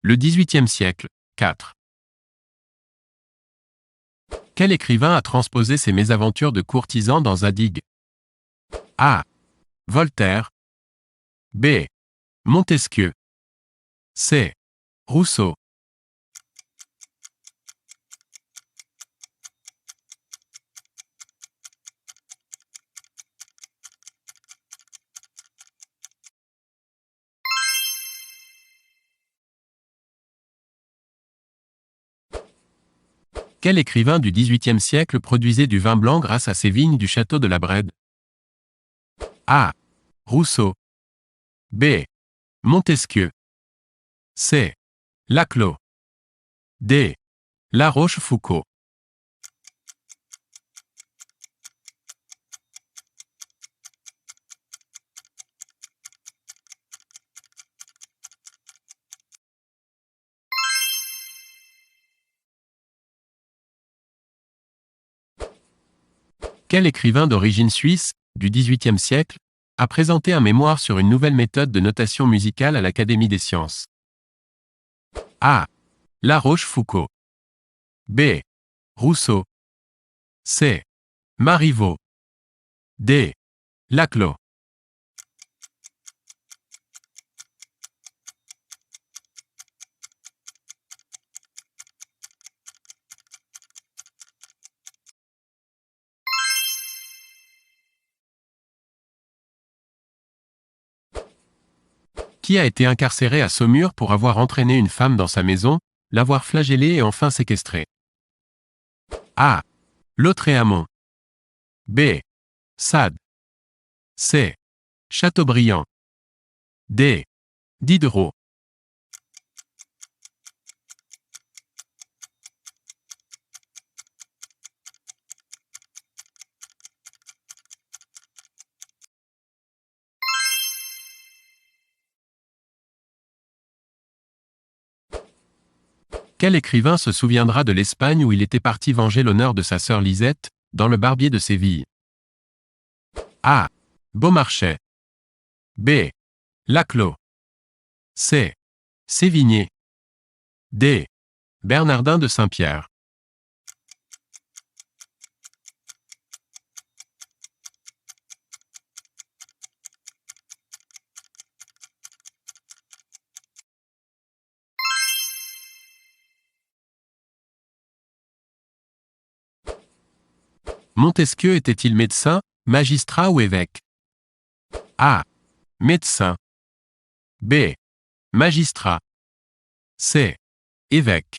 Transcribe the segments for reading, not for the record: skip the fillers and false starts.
Le XVIIIe siècle, 4. Quel écrivain a transposé ses mésaventures de courtisan dans Zadig? A. Voltaire. B. Montesquieu. C. Rousseau. Quel écrivain du XVIIIe siècle produisait du vin blanc grâce à ses vignes du château de la Brède? A. Rousseau. B. Montesquieu. C. Laclos. D. La Rochefoucauld. Quel écrivain d'origine suisse, du XVIIIe siècle, a présenté un mémoire sur une nouvelle méthode de notation musicale à l'Académie des sciences? A. La Rochefoucauld. B. Rousseau. C. Marivaux. D. Laclos. Qui a été incarcéré à Saumur pour avoir entraîné une femme dans sa maison, l'avoir flagellée et enfin séquestrée? A. Lautréamont. B. Sade. C. Chateaubriand. D. Diderot. Quel écrivain se souviendra de l'Espagne où il était parti venger l'honneur de sa sœur Lisette, dans le Barbier de Séville? A. Beaumarchais. B. Laclos. C. Sévigné. D. Bernardin de Saint-Pierre. Montesquieu était-il médecin, magistrat ou évêque? A. Médecin. B. Magistrat. C. Évêque.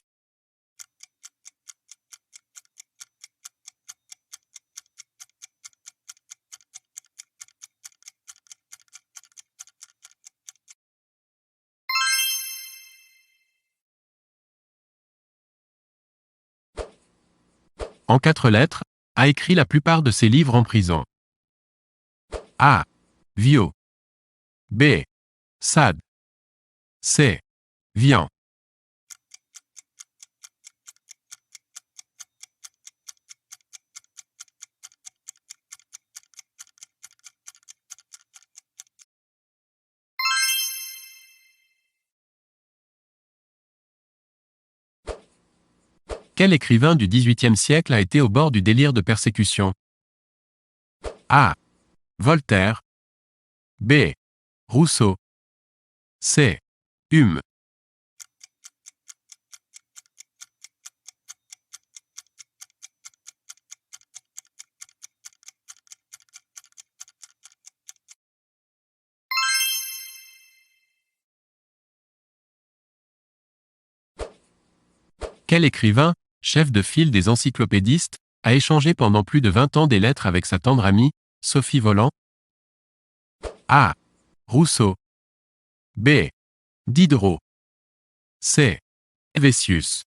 En 4 lettres, a écrit la plupart de ses livres en prison. A. Viau. B. Sade. C. Vian. Quel écrivain du XVIIIe siècle a été au bord du délire de persécution? A. Voltaire. B. Rousseau. C. Hume. Quel écrivain, chef de file des encyclopédistes, a échangé pendant plus de 20 ans des lettres avec sa tendre amie, Sophie Voland? A. Rousseau. B. Diderot. C. Helvétius.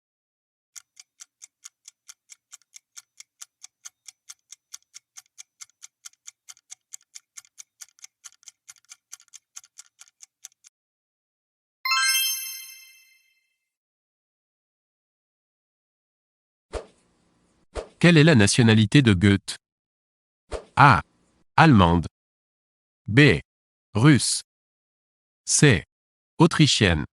Quelle est la nationalité de Goethe? A. Allemande. B. Russe. C. Autrichienne.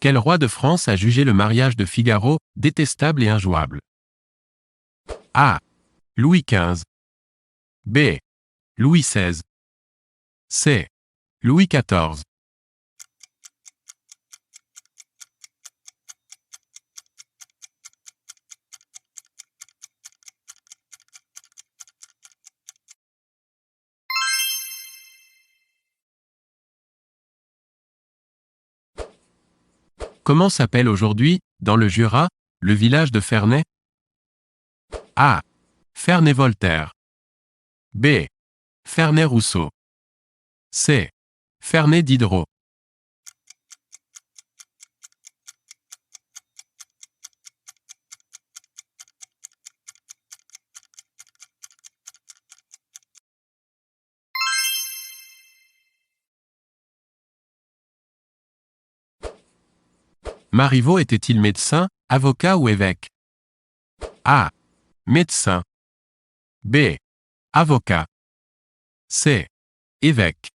Quel roi de France a jugé le mariage de Figaro détestable et injouable? A. Louis XV. B. Louis XVI. C. Louis XIV. Comment s'appelle aujourd'hui, dans le Jura, le village de Ferney? A. Ferney-Voltaire. B. Ferney-Rousseau. C. Ferney-Diderot. Marivaux était-il médecin, avocat ou évêque? A. Médecin. B. Avocat. C. Évêque.